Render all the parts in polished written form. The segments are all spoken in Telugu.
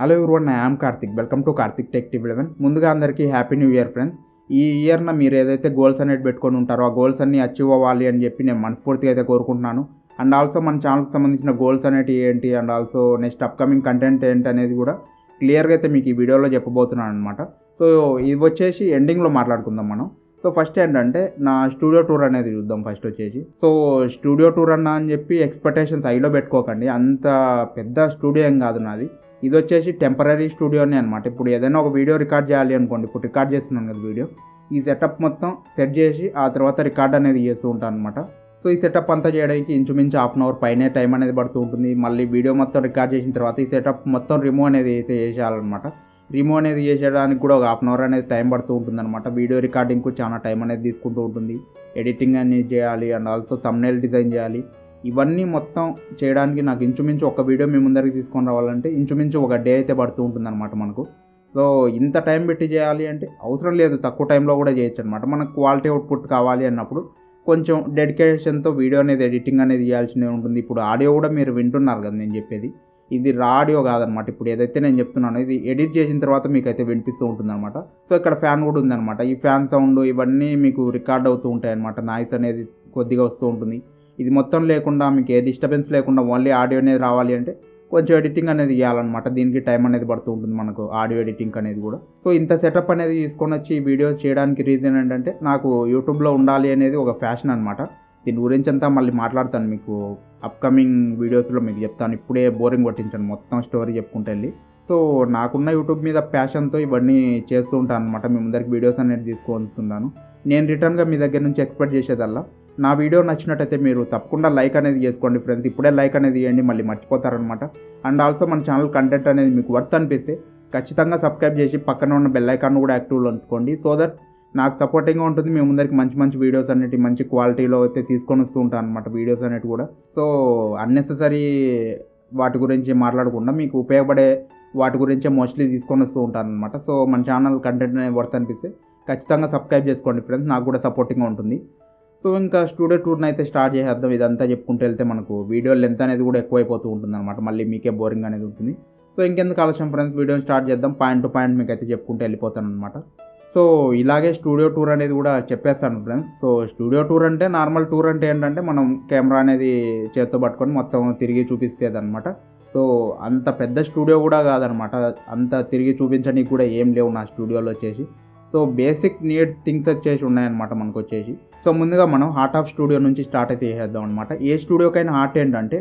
Hello everyone, I am Karthik. Welcome to Karthik tech tip 11. ముందుగా అందరికీ హ్యాపీ న్యూ ఇయర్ ఫ్రెండ్స్. ఈ ఇయర్న మీరు ఏదైతే గోల్స్ అనేది పెట్టుకొని ఉంటారో ఆ గోల్స్ అన్నీ అచీవ్ అవ్వాలి అని చెప్పి నేను మనస్ఫూర్తిగా అయితే కోరుకుంటున్నాను. అండ్ ఆల్సో మన ఛానల్కి సంబంధించిన గోల్స్ అనేవి ఏంటి, and also next upcoming content ఏంటి అనేది కూడా క్లియర్గా అయితే మీకు ఈ వీడియోలో చెప్పబోతున్నాను అనమాట. సో ఇది వచ్చేసి ఎండింగ్లో మాట్లాడుకుందాం మనం. సో ఫస్ట్ ఏంటంటే నా స్టూడియో టూర్ అనేది చూద్దాం. ఫస్ట్ వచ్చేసి సో స్టూడియో టూర్ అన్న అని చెప్పి ఎక్స్పెక్టేషన్స్ హైలో పెట్టుకోకండి. అంత పెద్ద స్టూడియో ఏం కాదు నాది. ఇది వచ్చేసి టెంపరీ స్టూడియోనే అనమాట. ఇప్పుడు ఏదైనా ఒక వీడియో రికార్డ్ చేయాలి అనుకోండి, ఇప్పుడు రికార్డ్ చేస్తున్నాను కదా వీడియో, ఈ సెటప్ మొత్తం సెట్ చేసి ఆ తర్వాత రికార్డ్ అనేది చేస్తూ ఉంటాను అనమాట. సో ఈ సెటప్ అంతా చేయడానికి ఇంచుమించు హాఫ్ అన్ అవర్ పైనే టైం అనేది పడుతూ ఉంటుంది. మళ్ళీ వీడియో మొత్తం రికార్డ్ చేసిన తర్వాత ఈ సెటప్ మొత్తం రిమూవ్ అనేది అయితే చేసేయాలన్నమాట. రిమూవ్ అనేది చేసేయడానికి కూడా ఒక హాఫ్ అన్ అవర్ అనేది టైం పడుతూ ఉంటుంది అనమాట. వీడియో రికార్డింగ్కు చాలా టైం అనేది తీసుకుంటూ ఉంటుంది. ఎడిటింగ్ అనేది చేయాలి, అండ్ ఆల్సో థంబ్నెయిల్ డిజైన్ చేయాలి. ఇవన్నీ మొత్తం చేయడానికి నాకు ఇంచుమించు ఒక వీడియో మీ ముందరికి తీసుకొని రావాలంటే ఇంచుమించు ఒక డే అయితే పడుతూ ఉంటుంది అనమాట మనకు. సో ఇంత టైం పెట్టి చేయాలి అంటే అవసరం లేదు, తక్కువ టైంలో కూడా చేయొచ్చు అనమాట. మనకు క్వాలిటీ అవుట్పుట్ కావాలి అన్నప్పుడు కొంచెం డెడికేషన్తో వీడియో అనేది ఎడిటింగ్ అనేది చేయాల్సి ఉంటుంది. ఇప్పుడు ఆడియో కూడా మీరు వింటున్నారు కదా నేను చెప్పేది, ఇది రా ఆడియో కాదనమాట. ఇప్పుడు ఏదైతే నేను చెప్తున్నానో ఇది ఎడిట్ చేసిన తర్వాత మీకు అయితే వినిపిస్తూ ఉంటుంది అనమాట. సో ఇక్కడ ఫ్యాన్ కూడా ఉందన్నమాట. ఈ ఫ్యాన్ సౌండ్ ఇవన్నీ మీకు రికార్డ్ అవుతూ ఉంటాయి అనమాట. నాయిస్ అనేది కొద్దిగా వస్తూ ఉంటుంది. ఇది మొత్తం లేకుండా మీకు ఏ డిస్టర్బెన్స్ లేకుండా ఓన్లీ ఆడియో అనేది రావాలి అంటే కొంచెం ఎడిటింగ్ అనేది చేయాలన్నమాట. దీనికి టైం అనేది పడుతూ ఉంటుంది మనకు, ఆడియో ఎడిటింగ్ అనేది కూడా. సో ఇంత సెటప్ అనేది తీసుకొని వచ్చి ఈ వీడియో చేయడానికి రీజన్ ఏంటంటే నాకు యూట్యూబ్లో ఉండాలి అనేది ఒక ఫ్యాషన్ అనమాట. దీని గురించి అంతా మళ్ళీ మాట్లాడతాను మీకు అప్కమింగ్ వీడియోస్లో మీకు చెప్తాను. ఇప్పుడే బోరింగ్ కొట్టించాను మొత్తం స్టోరీ చెప్పుకుంటూ వెళ్ళి. సో నాకున్న యూట్యూబ్ మీద ప్యాషన్తో ఇవన్నీ చేస్తూ ఉంటాను అనమాట. మీ ముందరికి వీడియోస్ అనేది తీసుకొస్తున్నాను. నేను రిటర్న్గా మీ దగ్గర నుంచి ఎక్స్పెక్ట్ చేసేదల్లా నా వీడియో నచ్చినట్టయితే మీరు తప్పకుండా లైక్ అనేది చేసుకోండి ఫ్రెండ్స్. ఇప్పుడే లైక్ అనేది చేయండి, మళ్ళీ మర్చిపోతారనమాట. అండ్ ఆల్సో మన ఛానల్ కంటెంట్ అనేది మీకు వర్త్ అనిపిస్తే ఖచ్చితంగా సబ్స్క్రైబ్ చేసి పక్కన ఉన్న బెల్ ఐకాన్ కూడా యాక్టివ్లో ఉంచుకోండి. సో దట్ నాకు సపోర్టింగ్గా ఉంటుంది. మీ ముందరికి మంచి మంచి వీడియోస్ అనేవి మంచి క్వాలిటీలో అయితే తీసుకొని వస్తూ ఉంటాను అనమాట, వీడియోస్ అనేవి కూడా. సో అన్నెసెసరీ వాటి గురించి మాట్లాడకుండా మీకు ఉపయోగపడే వాటి గురించే మోస్ట్లీ తీసుకొని వస్తూ ఉంటాను అనమాట. సో మన ఛానల్ కంటెంట్ అనేది వర్త్ అనిపిస్తే ఖచ్చితంగా సబ్స్క్రైబ్ చేసుకోండి ఫ్రెండ్స్, నాకు కూడా సపోర్టింగ్గా ఉంటుంది. సో ఇంకా స్టూడియో టూర్ని అయితే స్టార్ట్ చేసేద్దాం. ఇదంతా చెప్పుకుంటూ వెళ్తే మనకు వీడియో లెంత్ అనేది కూడా ఎక్కువైపోతూ ఉంటుంది అనమాట. మళ్ళీ మీకే బోరింగ్ అనేది ఉంటుంది. సో ఇంకెందుకు ఆలస్యం ఫ్రెండ్స్, వీడియోని స్టార్ట్ చేద్దాం. పాయింట్ టు పాయింట్ మీకు అయితే చెప్పుకుంటూ వెళ్ళిపోతాను అనమాట. సో ఇలాగే స్టూడియో టూర్ అనేది కూడా చెప్పేస్తాను ఫ్రెండ్స్. సో స్టూడియో టూర్ అంటే నార్మల్ టూర్ అంటే ఏంటంటే మనం కెమెరా అనేది చేత్తో పట్టుకొని మొత్తం తిరిగి చూపిస్తేది అనమాట. సో అంత పెద్ద స్టూడియో కూడా కాదనమాట, అంత తిరిగి చూపించడానికి కూడా ఏం లేవు నా స్టూడియోలో వచ్చేసి. సో బేసిక్ నీడ్ థింగ్స్ వచ్చేసి ఉన్నాయన్నమాట మనకు వచ్చేసి. సో ముందుగా మనం హార్ట్ ఆఫ్ స్టూడియో నుంచి స్టార్ట్ అయితే చేసేద్దాం అనమాట. ఏ స్టూడియోకైనా హార్ట్ ఏంటంటే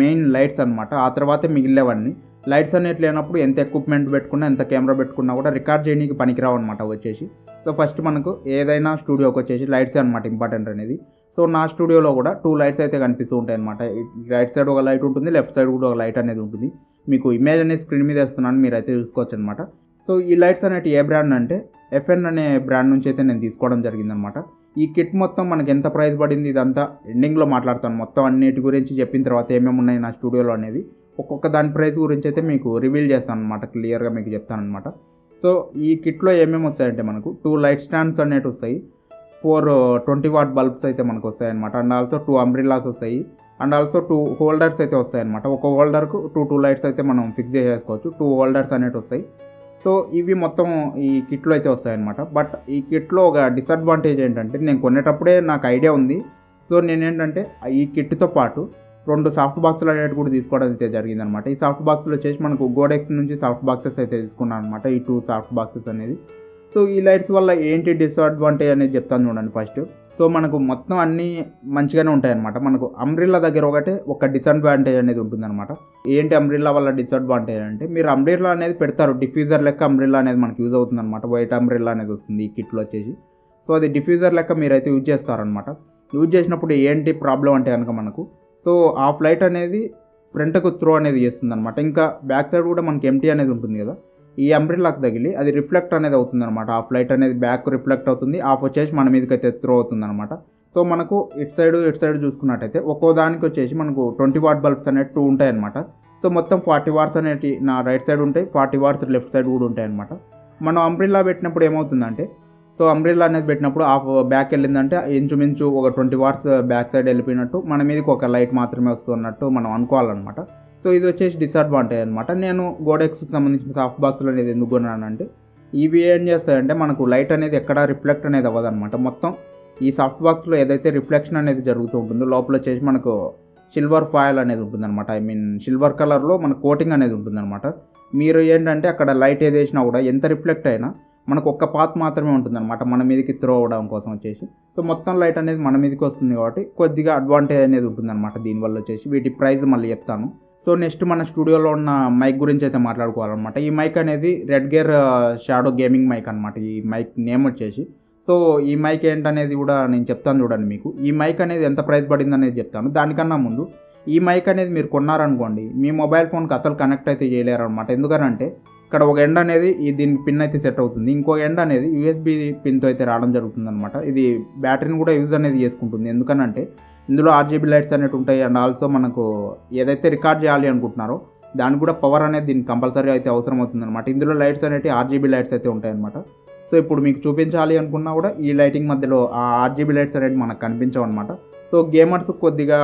మెయిన్ లైట్స్ అనమాట. ఆ తర్వాతే మిగిలేవన్నీ. లైట్స్ అనేవి లేనప్పుడు ఎంత ఎక్విప్మెంట్ పెట్టుకున్నా ఎంత కెమెరా పెట్టుకున్నా కూడా రికార్డ్ చేయడానికి పనికిరావు అనమాట వచ్చేసి. సో ఫస్ట్ మనకు ఏదైనా స్టూడియోకి వచ్చేసి లైట్స్ అనమాట ఇంపార్టెంట్ అనేది. సో నా స్టూడియోలో కూడా 2 లైట్స్ అయితే కనిపిస్తూ ఉంటాయి అనమాట. రైట్ సైడ్ ఒక లైట్ ఉంటుంది, లెఫ్ట్ సైడ్ కూడా ఒక లైట్ అనేది ఉంటుంది. మీకు ఇమేజ్ అనేది స్క్రీన్ మీద వేస్తున్నాను, మీరు అయితే చూసుకోవచ్చు అనమాట. సో ఈ లైట్స్ అనేవి ఏ బ్రాండ్ అంటే FN అనే బ్రాండ్ నుంచి అయితే నేను తీసుకోవడం జరిగిందనమాట. ఈ కిట్ మొత్తం మనకి ఎంత ప్రైస్ పడింది ఇదంతా ఎండింగ్లో మాట్లాడతాను. మొత్తం అన్నిటి గురించి చెప్పిన తర్వాత ఏమేమి ఉన్నాయి నా స్టూడియోలో అనేది ఒక్కొక్క దాని ప్రైస్ గురించి అయితే మీకు రివీల్ చేస్తాను అనమాట, క్లియర్గా మీకు చెప్తాను అనమాట. సో ఈ కిట్లో ఏమేమి వస్తాయంటే మనకు 2 లైట్ స్టాండ్స్ అనేవి వస్తాయి, 4 20 వాట్ బల్బ్స్ అయితే మనకు వస్తాయి అనమాట. అండ్ ఆల్సో 2 అంబ్రిల్లాస్ వస్తాయి, అండ్ ఆల్సో 2 హోల్డర్స్ అయితే వస్తాయి అనమాట. ఒక హోల్డర్కు 2 లైట్స్ అయితే మనం ఫిక్స్ చేసేసుకోవచ్చు. 2 హోల్డర్స్ అనేవి వస్తాయి. సో ఇవి మొత్తం ఈ కిట్లో అయితే వస్తాయన్నమాట. బట్ ఈ కిట్లో ఒక డిసడ్వాంటేజ్ ఏంటంటే నేను కొనేటప్పుడే నాకు ఐడియా ఉంది. సో నేనేంటంటే ఈ కిట్తో పాటు 2 సాఫ్ట్ బాక్సులు అనేవి కూడా తీసుకోవడం అయితే జరిగిందనమాట. ఈ సాఫ్ట్ బాక్సులు వచ్చేసి మనకు గోడెక్స్ నుంచి సాఫ్ట్ బాక్సెస్ అయితే తీసుకున్నాను అనమాట, ఈ 2 సాఫ్ట్ బాక్సెస్ అనేది. సో ఈ లైట్స్ వల్ల ఏంటి డిసడ్వాంటేజ్ అనేది చెప్తాను చూడండి ఫస్ట్. సో మనకు మొత్తం అన్నీ మంచిగానే ఉంటాయన్నమాట. మనకు అంబ్రిల్లా దగ్గర ఒక డిసడ్వాంటేజ్ అనేది ఉంటుందన్నమాట. ఏంటి అంబ్రిల్లా వల్ల డిసడ్వాంటేజ్ అంటే మీరు అంబ్రిల్లా అనేది పెడతారు, డిఫ్యూజర్ లెక్క అంబ్రిల్లా అనేది మనకు యూజ్ అవుతుంది అనమాట. వైట్ అంబ్రిల్లా అనేది వస్తుంది ఈ కిట్లో వచ్చేసి. సో అది డిఫ్యూజర్ లెక్క మీరైతే యూజ్ చేస్తారనమాట. యూజ్ చేసినప్పుడు ఏంటి ప్రాబ్లం అంటే కనుక మనకు సో ఆఫ్ లైట్ అనేది ఫ్రంట్కు త్రో అనేది చేస్తుంది అనమాట. ఇంకా బ్యాక్ సైడ్ కూడా మనకి ఎంటీ అనేది ఉంటుంది కదా, ఈ అంబ్రిల్లాకి తగిలి అది రిఫ్లెక్ట్ అనేది అవుతుంది అనమాట. ఆఫ్ లైట్ అనేది బ్యాక్ రిఫ్లెక్ట్ అవుతుంది, ఆఫ్ వచ్చేసి మన మీదకి అయితే త్రో అవుతుంది అనమాట. సో మనకు ఇటు సైడ్ చూసుకున్నట్టయితే ఒక్కో దానికి వచ్చేసి మనకు 20 వాట్ బల్బ్స్ అనేవి 2 ఉంటాయి అనమాట. సో మొత్తం 40 వాట్స్ అనేవి నా రైట్ సైడ్ ఉంటాయి, 40 వాట్స్ లెఫ్ట్ సైడ్ కూడా ఉంటాయి అనమాట. మనం అంబ్రిల్లా పెట్టినప్పుడు ఏమవుతుందంటే సో అంబ్రిల్లా అనేది పెట్టినప్పుడు ఆఫ్ బ్యాక్ వెళ్ళిందంటే ఇంచుమించు ఒక 20 వాట్స్ బ్యాక్ సైడ్ వెళ్ళిపోయినట్టు, మన మీదకి ఒక లైట్ మాత్రమే వస్తున్నట్టు మనం అనుకోవాలన్నమాట. సో ఇది వచ్చేసి డిసడ్వాంటేజ్ అనమాట. నేను గోడెక్స్కి సంబంధించిన సాఫ్ట్ బాక్స్లు అనేది ఎందుకు కొన్నానంటే ఇవి ఏం చేస్తాయంటే మనకు లైట్ అనేది ఎక్కడ రిఫ్లెక్ట్ అనేది అవ్వదన్నమాట. మొత్తం ఈ సాఫ్ట్ బాక్స్లో ఏదైతే రిఫ్లెక్షన్ అనేది జరుగుతూ ఉంటుందో లోపల వచ్చేసి మనకు సిల్వర్ ఫాయిల్ అనేది ఉంటుందన్నమాట. ఐ మీన్ సిల్వర్ కలర్లో మన కోటింగ్ అనేది ఉంటుందన్నమాట. మీరు ఏంటంటే అక్కడ లైట్ ఏది వేసినా కూడా ఎంత రిఫ్లెక్ట్ అయినా మనకు ఒక్క పాత్ మాత్రమే ఉంటుందన్నమాట మన మీదకి త్రో అవ్వడం కోసం వచ్చేసి. సో మొత్తం లైట్ అనేది మన మీదకి వస్తుంది కాబట్టి కొద్దిగా అడ్వాంటేజ్ అనేది ఉంటుందన్నమాట దీనివల్ల వచ్చేసి. వీటి ప్రైస్ మళ్ళీ చెప్తాను. సో నెక్స్ట్ మన స్టూడియోలో ఉన్న మైక్ గురించి అయితే మాట్లాడుకోవాలన్నమాట. ఈ మైక్ అనేది red gear shadow gaming mic అనమాట. ఈ మైక్ నేమ్ వచ్చేసి. సో ఈ మైక్ ఏంటనేది కూడా నేను చెప్తాను చూడండి మీకు. ఈ మైక్ అనేది ఎంత ప్రైస్ పడింది అనేది చెప్తాను. దానికన్నా ముందు ఈ మైక్ అనేది మీరు కొన్నారనుకోండి మీ మొబైల్ ఫోన్కి అసలు కనెక్ట్ అయితే చేయలేరు అనమాట. ఎందుకనంటే ఇక్కడ ఒక ఎండ్ అనేది దీనికి పిన్ అయితే సెట్ అవుతుంది, ఇంకో ఎండ్ అనేది యూఎస్బి పిన్తో అయితే రావడం జరుగుతుంది అనమాట. ఇది బ్యాటరీని కూడా యూజ్ అనేది చేసుకుంటుంది. ఎందుకనంటే ఇందులో ఆర్జీబీ లైట్స్ అనేవి ఉంటాయి. అండ్ ఆల్సో మనకు ఏదైతే రికార్డ్ చేయాలి అనుకుంటున్నారో దానికి కూడా పవర్ అనేది దీనికి కంపల్సరీ అయితే అవసరం అవుతుంది అనమాట. ఇందులో లైట్స్ అనేవి ఆర్జీబీ లైట్స్ అయితే ఉంటాయన్నమాట. సో ఇప్పుడు మీకు చూపించాలి అనుకున్నా కూడా ఈ లైటింగ్ మధ్యలో ఆ ఆర్జీబీ లైట్స్ అనేవి మనకు కనిపించవు అనమాట. సో గేమర్స్ కొద్దిగా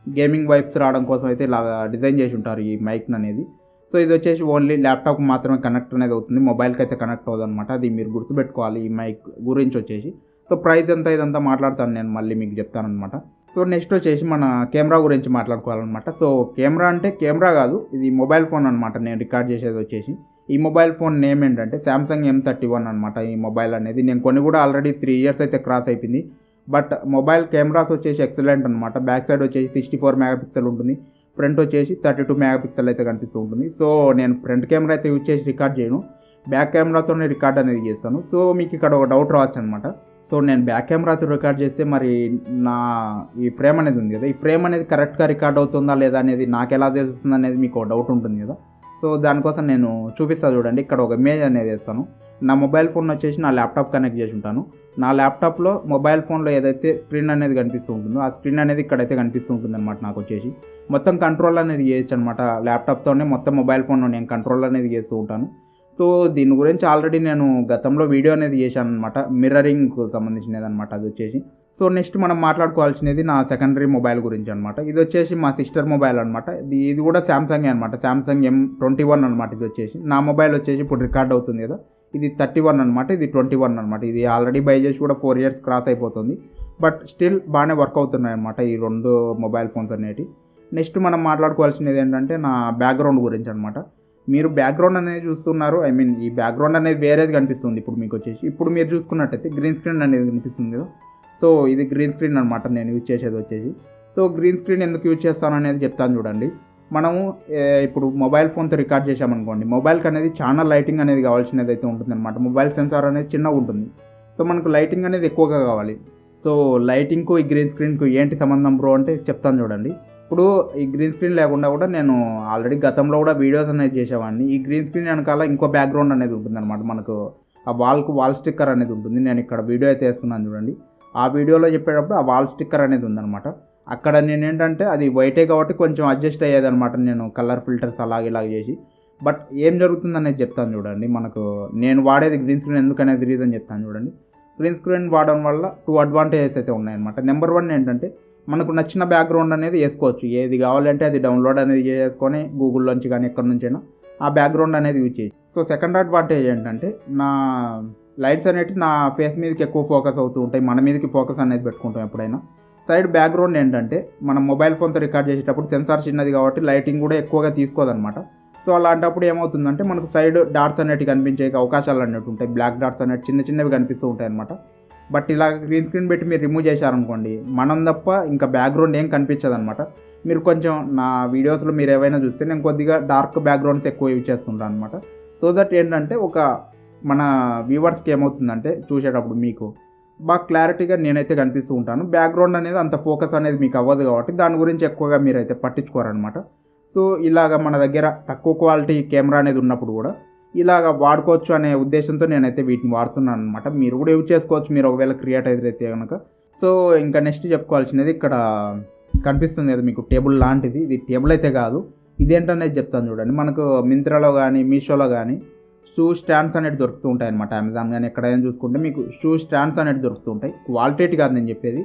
గేమింగ్ వైబ్స్ రావడం కోసం అయితే ఇలాగా డిజైన్ చేసి ఉంటారు ఈ మైక్ అనేది. సో ఇది వచ్చేసి ఓన్లీ ల్యాప్టాప్కి మాత్రమే కనెక్ట్ అనేది అవుతుంది, మొబైల్కి అయితే కనెక్ట్ అవ్వదు అనమాట. అది మీరు గుర్తుపెట్టుకోవాలి ఈ మైక్ గురించి వచ్చేసి. సో ప్రైస్ ఎంత ఇదంతా మాట్లాడతాను నేను, మళ్ళీ మీకు చెప్తాను అనమాట. సో నెక్స్ట్ వచ్చేసి మన కెమెరా గురించి మాట్లాడుకోవాలన్నమాట. సో కెమెరా అంటే కెమెరా కాదు, ఇది మొబైల్ ఫోన్ అనమాట. నేను రికార్డ్ చేసేది వచ్చేసి ఈ మొబైల్ ఫోన్ నేమ్ ఏంటంటే శాంసంగ్ M31 అనమాట. ఈ మొబైల్ అనేది నేను కొన్ని కూడా ఆల్రెడీ 3 years అయితే క్రాస్ అయిపోయింది. బట్ మొబైల్ కెమెరాస్ వచ్చేసి ఎక్సలెంట్ అనమాట. బ్యాక్ సైడ్ వచ్చేసి 64 మెగాపిక్సెల్ ఉంటుంది, ఫ్రంట్ వచ్చేసి 32 మెగాపిక్సెల్ అయితే కనిపిస్తూ ఉంటుంది. సో నేను ఫ్రంట్ కెమెరా అయితే యూజ్ చేసి రికార్డ్ చేయను, బ్యాక్ కెమెరాతోనే రికార్డ్ అనేది చేస్తాను. సో మీకు ఇక్కడ ఒక డౌట్ రావచ్చు అనమాట. సో నేను బ్యాక్ కెమెరాతో రికార్డ్ చేస్తే మరి నా ఈ ఫ్రేమ్ అనేది ఉంది కదా, ఈ ఫ్రేమ్ అనేది కరెక్ట్గా రికార్డ్ అవుతుందా లేదా అనేది నాకు ఎలా తెలుస్తుంది అనేది మీకు ఒక డౌట్ ఉంటుంది కదా. సో దానికోసం నేను చూపిస్తాను చూడండి. ఇక్కడ ఒక ఇమేజ్ అనేది వేస్తాను. నా మొబైల్ ఫోన్ వచ్చేసి నా ల్యాప్టాప్ కనెక్ట్ చేసి ఉంటాను. నా ల్యాప్టాప్లో మొబైల్ ఫోన్లో ఏదైతే స్క్రీన్ అనేది కనిపిస్తూ ఉంటుందో ఆ స్క్రీన్ అనేది ఇక్కడైతే కనిపిస్తూ ఉంటుంది అనమాట. నాకు వచ్చేసి మొత్తం కంట్రోల్ అనేది చేయొచ్చు అనమాట. ల్యాప్టాప్తోనే మొత్తం మొబైల్ ఫోన్లో నేను కంట్రోల్ అనేది చేస్తూ ఉంటాను. సో దీని గురించి ఆల్రెడీ నేను గతంలో వీడియో అనేది చేశాను అనమాట, మిర్రరింగ్కు సంబంధించినది అనమాట అది వచ్చేసి. సో నెక్స్ట్ మనం మాట్లాడుకోవాల్సినది నా సెకండరీ మొబైల్ గురించి అనమాట. ఇది వచ్చేసి మా సిస్టర్ మొబైల్ అనమాట. ఇది కూడా శాంసంగ్ అనమాట, శాంసంగ్ M21 అనమాట. ఇది వచ్చేసి నా మొబైల్ వచ్చేసి ఇప్పుడు రికార్డ్ అవుతుంది కదా, ఇది 31 అనమాట, ఇది 21 అనమాట. ఇది ఆల్రెడీ బై చేసి కూడా 4 years క్రాస్ అయిపోతుంది. బట్ స్టిల్ బాగానే వర్క్ అవుతున్నాయి అనమాట ఈ రెండు మొబైల్ ఫోన్స్ అనేవి. నెక్స్ట్ మనం మాట్లాడుకోవాల్సినది ఏంటంటే నా బ్యాక్గ్రౌండ్ గురించి అనమాట. మీరు బ్యాక్గ్రౌండ్ అనేది చూస్తున్నారు, ఐ మీన్ ఈ బ్యాక్గ్రౌండ్ అనేది వేరేది కనిపిస్తుంది ఇప్పుడు మీకు వచ్చేసి. ఇప్పుడు మీరు చూసుకున్నట్టయితే గ్రీన్ స్క్రీన్ అనేది కనిపిస్తుంది కదా. సో ఇది గ్రీన్ స్క్రీన్ అనమాట నేను యూజ్ చేసేది వచ్చేసి. సో గ్రీన్ స్క్రీన్ ఎందుకు యూజ్ చేస్తాను అనేది చెప్తాను చూడండి. మనము ఇప్పుడు మొబైల్ ఫోన్తో రికార్డ్ చేసామనుకోండి, మొబైల్కి అనేది చాలా లైటింగ్ అనేది కావాల్సినది అయితే ఉంటుందన్నమాట. మొబైల్ సెన్సార్ అనేది చిన్నగా ఉంటుంది. సో మనకు లైటింగ్ అనేది ఎక్కువగా కావాలి. సో లైటింగ్కు ఈ గ్రీన్ స్క్రీన్కు ఏంటి సంబంధం బ్రో అంటే చెప్తాను చూడండి. ఇప్పుడు ఈ గ్రీన్ స్క్రీన్ లేకుండా కూడా నేను ఆల్రెడీ గతంలో కూడా వీడియోస్ అనేది చేసేవాడిని. ఈ గ్రీన్ స్క్రీన్ వెనకాల ఇంకో బ్యాక్గ్రౌండ్ అనేది ఉంటుందన్నమాట. మనకు ఆ వాల్ స్టిక్కర్ అనేది ఉంటుంది. నేను ఇక్కడ వీడియో అయితే వేస్తున్నాను చూడండి. ఆ వీడియోలో చెప్పేటప్పుడు ఆ వాల్ స్టిక్కర్ అనేది ఉందన్నమాట. అక్కడ నేను ఏంటంటే అది వైటే కాబట్టి కొంచెం అడ్జస్ట్ అయ్యేదన్నమాట, నేను కలర్ ఫిల్టర్స్ అలాగే ఇలాగ చేసి. బట్ ఏం జరుగుతుంది అనేది చెప్తాను చూడండి. మనకు నేను వాడేది గ్రీన్ స్క్రీన్ ఎందుకనేది రీజన్ చెప్తాను చూడండి. గ్రీన్ స్క్రీన్ వాడడం వల్ల 2 అడ్వాంటేజెస్ అయితే ఉన్నాయన్నమాట. నెంబర్ 1 ఏంటంటే మనకు నచ్చిన బ్యాక్గ్రౌండ్ అనేది వేసుకోవచ్చు. ఏది కావాలంటే అది డౌన్లోడ్ అనేది చేసుకొని గూగుల్లోంచి కానీ ఎక్కడి నుంచైనా ఆ బ్యాక్గ్రౌండ్ అనేది యూజ్ చేయొచ్చు. సో సెకండ్ అడ్వాంటేజ్ ఏంటంటే నా లైట్స్ అనేవి నా ఫేస్ మీదకి ఎక్కువ ఫోకస్ అవుతూ ఉంటాయి, మన మీదకి ఫోకస్ అనేది పెట్టుకుంటాం ఎప్పుడైనా. సైడ్ బ్యాక్గ్రౌండ్ ఏంటంటే మనం మొబైల్ ఫోన్తో రికార్డ్ చేసేటప్పుడు సెన్సార్ చిన్నది కాబట్టి లైటింగ్ కూడా ఎక్కువగా తీసుకోదన్నమాట. సో అలాంటప్పుడు ఏమవుతుందంటే మనకు సైడ్ డాట్స్ అనేవి కనిపించే అవకాశాలు అనేవి ఉంటాయి. బ్లాక్ డాట్స్ అనేవి చిన్నవి కనిపిస్తూ ఉంటాయి అనమాట. బట్ ఇలా గ్రీన్ స్క్రీన్ పెట్టి మీరు రిమూవ్ చేశారనుకోండి, మనం తప్ప ఇంకా బ్యాక్గ్రౌండ్ ఏం కనిపించదు అనమాట. మీరు కొంచెం నా వీడియోస్లో మీరు ఏవైనా చూస్తే నేను కొద్దిగా డార్క్ బ్యాక్గ్రౌండ్స్ ఎక్కువ యూజ్ చేస్తుంటాను అనమాట. సో దట్ ఏంటంటే ఒక మన వ్యూవర్స్కి ఏమవుతుందంటే చూసేటప్పుడు మీకు బాగా క్లారిటీగా నేనైతే కనిపిస్తూ ఉంటాను. బ్యాక్గ్రౌండ్ అనేది అంత ఫోకస్ అనేది మీకు అవ్వదు కాబట్టి దాని గురించి ఎక్కువగా మీరైతే పట్టించుకోరనమాట. సో ఇలాగ మన దగ్గర తక్కువ క్వాలిటీ కెమెరా అనేది ఉన్నప్పుడు కూడా ఇలాగ వాడుకోవచ్చు అనే ఉద్దేశంతో నేనైతే వీటిని వాడుతున్నాను అనమాట. మీరు కూడా యూజ్ చేసుకోవచ్చు మీరు ఒకవేళ క్రియేట్ అయితే కనుక. సో ఇంకా నెక్స్ట్ చెప్పుకోవాల్సినది ఇక్కడ కనిపిస్తుంది కదా మీకు టేబుల్ లాంటిది. ఇది టేబుల్ అయితే కాదు, ఇదేంటనేది చెప్తాను చూడండి. మనకు మింత్రాలో కానీ మీషోలో కానీ షూ స్టాండ్స్ అనేవి దొరుకుతూ ఉంటాయి అనమాట. అమెజాన్ కానీ ఎక్కడైనా చూసుకుంటే మీకు షూ స్టాండ్స్ అనేవి దొరుకుతూ ఉంటాయి. క్వాలిటీ కాదు నేను చెప్పేది,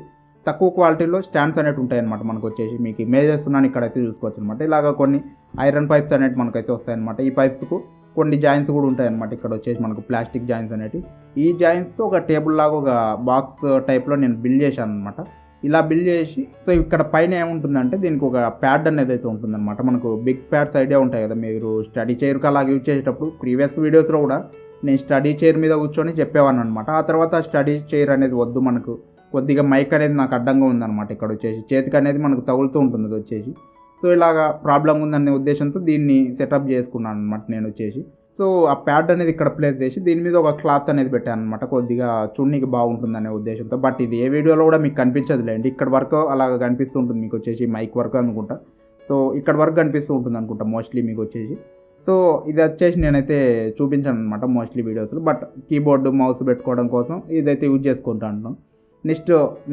తక్కువ క్వాలిటీలో స్టాండ్స్ అనేవి ఉంటాయి అనమాట. మనకు వచ్చేసి మీకు ఇమేజ్ చేస్తున్నాను ఇక్కడైతే చూసుకోవచ్చు అనమాట. ఇలాగ కొన్ని ఐరన్ పైప్స్ అనేవి మనకైతే వస్తాయన్నమాట. ఈ పైప్స్కు కొన్ని జాయింట్స్ కూడా ఉంటాయన్నమాట. ఇక్కడ వచ్చేసి మనకు ప్లాస్టిక్ జాయింట్స్ అనేవి. ఈ జాయింట్స్తో ఒక టేబుల్ లాగా ఒక బాక్స్ టైప్లో నేను బిల్డ్ చేశాను అనమాట. ఇలా బిల్డ్ చేసి సో ఇక్కడ పైన ఏముంటుందంటే దీనికి ఒక ప్యాడ్ అనేది అయితే ఉంటుందన్నమాట. మనకు బిగ్ ప్యాడ్స్ ఐడియా ఉంటాయి కదా, మీరు స్టడీ చైర్కి అలాగ యూజ్ చేసేటప్పుడు ప్రీవియస్ వీడియోస్లో కూడా నేను స్టడీ చైర్ మీద కూర్చొని చెప్పేవాను అనమాట. ఆ తర్వాత స్టడీ చైర్ అనేది వద్దు, మనకు కొద్దిగా మైక్ అనేది నాకు అడ్డంగా ఉందన్నమాట. ఇక్కడ వచ్చేసి చేతికి అనేది మనకు తగులుతూ ఉంటుంది అది వచ్చేసి. సో ఇలాగా ప్రాబ్లం ఉందనే ఉద్దేశంతో దీన్ని సెటప్ చేసుకున్నాను అనమాట నేను వచ్చేసి. సో ఆ ప్యాడ్ అనేది ఇక్కడ ప్లేస్ చేసి దీని మీద ఒక క్లాత్ అనేది పెట్టాను అనమాట, కొద్దిగా చూడనీకి బాగుంటుందనే ఉద్దేశంతో. బట్ ఇది ఏ వీడియోలో కూడా మీకు కనిపించదులేండి, ఇక్కడ వరకు అలాగ కనిపిస్తుంటుంది మీకు వచ్చేసి మైక్ వరకు అనుకుంటా. సో ఇక్కడ వరకు కనిపిస్తూ ఉంటుంది అనుకుంటా మోస్ట్లీ మీకు వచ్చేసి. సో ఇది వచ్చేసి నేనైతే చూపించాను అనమాట మోస్ట్లీ వీడియోస్లో. బట్ కీబోర్డు మౌస్ పెట్టుకోవడం కోసం ఇదైతే యూజ్ చేసుకుంటాను.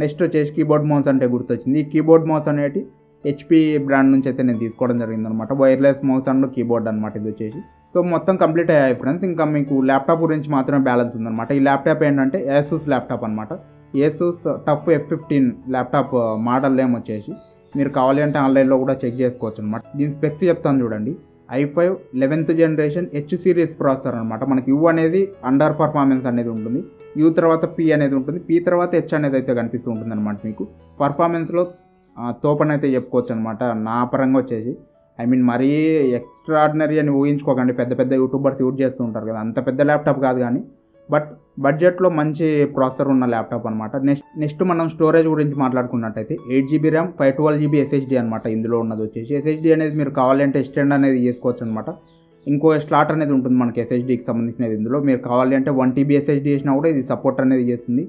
నెక్స్ట్ వచ్చేసి కీబోర్డ్ మౌస్ అంటే గుర్తొచ్చింది. ఈ కీబోర్డ్ మౌస్ అనేటి HP బ్రాండ్ నుంచి అయితే నేను తీసుకోవడం జరిగిందనమాట. వైర్లెస్ మౌస్ అండ్ కీబోర్డ్ అనమాట ఇది వచ్చేసి. సో మొత్తం కంప్లీట్ అయ్యాయి ఫ్రెండ్స్. ఇంకా మీకు ల్యాప్టాప్ గురించి మాత్రమే బ్యాలెన్స్ ఉందన్నమాట. ఈ ల్యాప్టాప్ ఏంటంటే ఏసూస్ ల్యాప్టాప్ అనమాట. Asus tough F15 laptop model name వచ్చేసి. మీరు కావాలి అంటే ఆన్లైన్లో కూడా చెక్ చేసుకోవచ్చు అనమాట. దీని స్పెక్స్ చెప్తాను చూడండి. i5 11th generation H series processor అనమాట. మనకి U అనేది అండర్ పర్ఫార్మెన్స్ అనేది ఉంటుంది, U తర్వాత P అనేది ఉంటుంది, P తర్వాత H అనేది అయితే కనిపిస్తూ ఉంటుంది అనమాట. మీకు పర్ఫార్మెన్స్లో తోపనైతే చెప్పుకోవచ్చు అనమాట. నా పరంగా వచ్చేసి మరీ ఎక్స్ట్రాడినరీ అని ఊహించుకోకండి. పెద్ద పెద్ద యూట్యూబర్స్ యూజ్ చేస్తూ ఉంటారు కదా, అంత పెద్ద ల్యాప్టాప్ కాదు కానీ బట్ బడ్జెట్లో మంచి ప్రాసెసర్ ఉన్న ల్యాప్టాప్ అనమాట. నెక్స్ట్ మనం స్టోరేజ్ గురించి మాట్లాడుకున్నట్టయితే 8GB ర్యామ్ 512GB SSD అనమాట. ఇందులో ఉన్నది వచ్చేసి SSD అనేది మీరు కావాలంటే ఎక్స్టెండ్ అనేది చేసుకోవచ్చు అనమాట. ఇంకో స్లాట్ అనేది ఉంటుంది మనకి SSDకి సంబంధించినది. ఇందులో మీరు కావాలి అంటే 1TB SSD చేసినా కూడా ఇది సపోర్ట్ అనేది చేస్తుంది.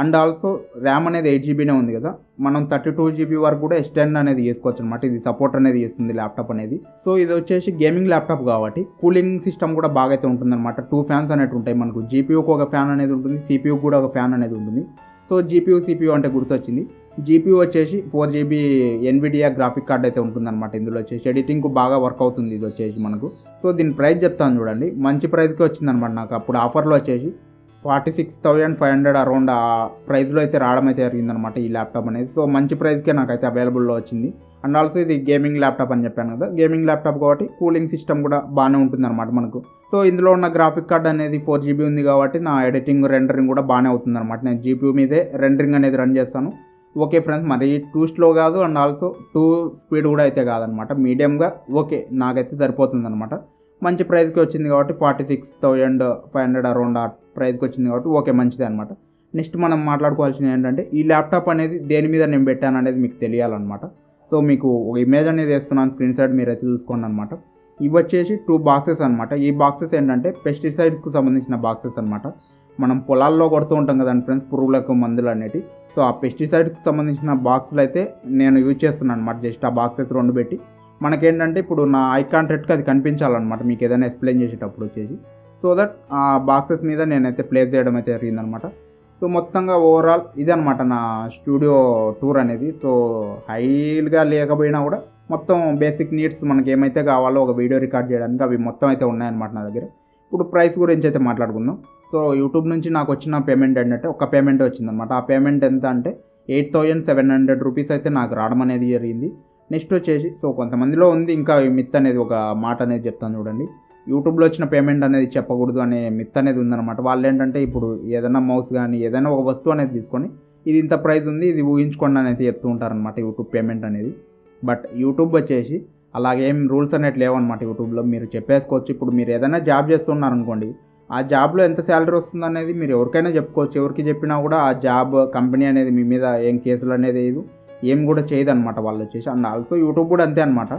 అండ్ ఆల్సో ర్యామ్ అనేది 8GBనే ఉంది కదా, మనం 32GB వరకు కూడా ఎక్స్టెండ్ అనేది చేసుకోవచ్చు అనమాట. ఇది సపోర్ట్ అనేది చేస్తుంది ల్యాప్టాప్ అనేది. సో ఇది వచ్చేసి గేమింగ్ ల్యాప్టాప్ కాబట్టి కూలింగ్ సిస్టమ్ కూడా బాగా అయితే ఉంటుందన్నమాట. 2 ఫ్యాన్స్ అనేవి ఉంటాయి మనకు. GPUకి ఒక ఫ్యాన్ అనేది ఉంటుంది, CPUకి కూడా ఒక ఫ్యాన్ అనేది ఉంటుంది. సో GPU CPU అంటే గుర్తొచ్చింది. GPU వచ్చేసి 4GB NVIDIA గ్రాఫిక్ కార్డ్ అయితే ఉంటుందన్నమాట. ఇందులో వచ్చేసి ఎడిటింగ్కు బాగా వర్క్ అవుతుంది ఇది వచ్చేసి మనకు. సో దీని ప్రైస్ చెప్తాను చూడండి. మంచి ప్రైస్కి వచ్చిందనమాట నాకు. అప్పుడు ఆఫర్లో వచ్చేసి 46,500 అరౌండ్ ఆ ప్రైస్లో అయితే రావడం అయితే జరిగిందనమాట ఈ ల్యాప్టాప్ అనేది. సో మంచి ప్రైస్కే నాకైతే అవైలబుల్లో వచ్చింది. అండ్ ఆల్సో ఇది గేమింగ్ ల్యాప్టాప్ అని చెప్పాను కదా, గేమింగ్ ల్యాప్టాప్ కాబట్టి కూలింగ్ సిస్టమ్ కూడా బాగానే ఉంటుందన్నమాట మనకు. సో ఇందులో ఉన్న గ్రాఫిక్ కార్డ్ అనేది 4GB ఉంది కాబట్టి నా ఎడిటింగ్ రెండరింగ్ కూడా బాగానే అవుతుందన్నమాట. నేను GPU మీదే రెండరింగ్ అనేది రన్ చేస్తాను. ఓకే ఫ్రెండ్స్, మరి 2 స్లో కాదు అండ్ ఆల్సో 2 స్పీడ్ కూడా అయితే కాదనమాట, మీడియంగా ఓకే నాకైతే సరిపోతుందన్నమాట. మంచి ప్రైస్కి వచ్చింది కాబట్టి 46,500 అరౌండ్ ఆ ప్రైస్కి వచ్చింది కాబట్టి ఓకే మంచిదే అనమాట. నెక్స్ట్ మనం మాట్లాడుకోవాల్సింది ఏంటంటే ఈ ల్యాప్టాప్ అనేది దేని మీద నేను పెట్టాను అనేది మీకు తెలియాలన్నమాట. సో మీకు ఒక ఇమేజ్ అనేది వేస్తున్నాను, స్క్రీన్ షాట్ మీరు అయితే చూసుకోండి అనమాట. ఇవి వచ్చేసి 2 బాక్సెస్ అనమాట. ఈ బాక్సెస్ ఏంటంటే పెస్టిసైడ్స్కి సంబంధించిన బాక్సెస్ అనమాట. మనం పొలాల్లో కొడుతూ ఉంటాం కదండి ఫ్రెండ్స్, పురుగులకు మందులు అనేవి. సో ఆ పెస్టిసైడ్స్కి సంబంధించిన బాక్సులు అయితే నేను యూజ్ చేస్తున్నాను అనమాట. జస్ట్ ఆ బాక్సెస్ 2 పెట్టి మనకేంటంటే ఇప్పుడు నా ఐ కాంటాక్ట్కి అది కనిపించాలన్నమాట మీకు ఏదైనా ఎక్స్ప్లెయిన్ చేసేటప్పుడు వచ్చేసి. సో దట్ ఆ బాక్సెస్ మీద నేనైతే ప్లేస్ చేయడం అయితే జరిగిందనమాట. సో మొత్తంగా ఓవరాల్ ఇదనమాట నా స్టూడియో టూర్ అనేది. సో హైగా లేకపోయినా కూడా మొత్తం బేసిక్ నీడ్స్ మనకి ఏమైతే కావాలో ఒక వీడియో రికార్డ్ చేయడానికి అవి మొత్తం అయితే ఉన్నాయన్నమాట నా దగ్గర. ఇప్పుడు ప్రైస్ గురించి అయితే మాట్లాడుకుందాం. సో యూట్యూబ్ నుంచి నాకు వచ్చిన పేమెంట్ ఏంటంటే ఒక పేమెంట్ వచ్చిందనమాట. ఆ పేమెంట్ ఎంత అంటే 8,700 రూపీస్ అయితే నాకు రావడం అనేది జరిగింది. నెక్స్ట్ వచ్చేసి సో కొంతమందిలో ఉంది ఇంకా మిత్ అనేది, ఒక మాట అనేది చెప్తాను చూడండి. యూట్యూబ్లో వచ్చిన పేమెంట్ అనేది చెప్పకూడదు అనే మిత్ అనేది ఉందన్నమాట. వాళ్ళు ఏంటంటే ఇప్పుడు ఏదైనా మౌస్ కానీ ఏదైనా ఒక వస్తువు అనేది తీసుకొని ఇది ఇంత ప్రైస్ ఉంది ఇది ఊహించుకోండి అని అయితే చెప్తూ ఉంటారనమాట యూట్యూబ్ పేమెంట్ అనేది. బట్ యూట్యూబ్ వచ్చేసి అలాగేం రూల్స్ అనేవి లేవన్నమాట. యూట్యూబ్లో మీరు చెప్పేసుకోవచ్చు. ఇప్పుడు మీరు ఏదైనా జాబ్ చేస్తున్నారనుకోండి, ఆ జాబ్లో ఎంత శాలరీ వస్తుంది అనేది మీరు ఎవరికైనా చెప్పుకోవచ్చు. ఎవరికి చెప్పినా కూడా ఆ జాబ్ కంపెనీ అనేది మీ మీద ఏం కేసులు అనేది ఏం కూడా చేయదన్నమాట వాళ్ళు వచ్చేసి. అండ్ ఆల్సో యూట్యూబ్ కూడా అంతే అనమాట.